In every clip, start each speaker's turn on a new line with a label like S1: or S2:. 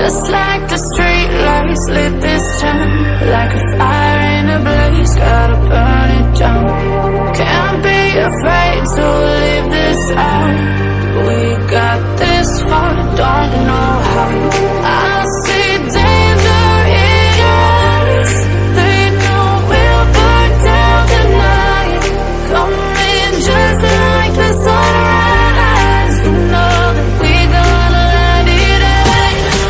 S1: Just like the street lights lit this town, like a fire in a blaze, gotta burn it down. Can't be afraid to leave this out. We got this far, don't know how. I see danger in us. They know we'll burn down the night. Coming just like the sunrise. You know that we gonna let it out.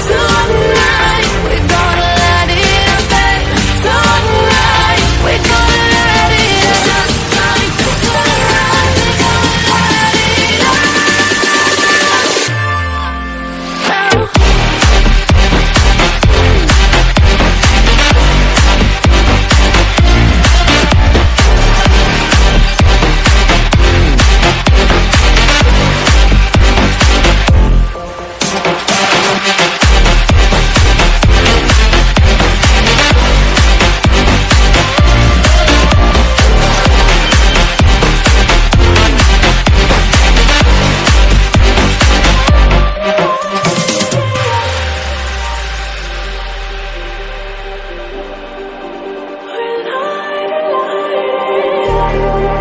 S1: Tonight, we gonna let it out. Tonight, we gonna let it out. Just like the sunrise, we gonna let it out.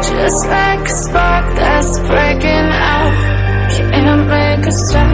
S1: Just like a spark that's breaking out, can't make a stop.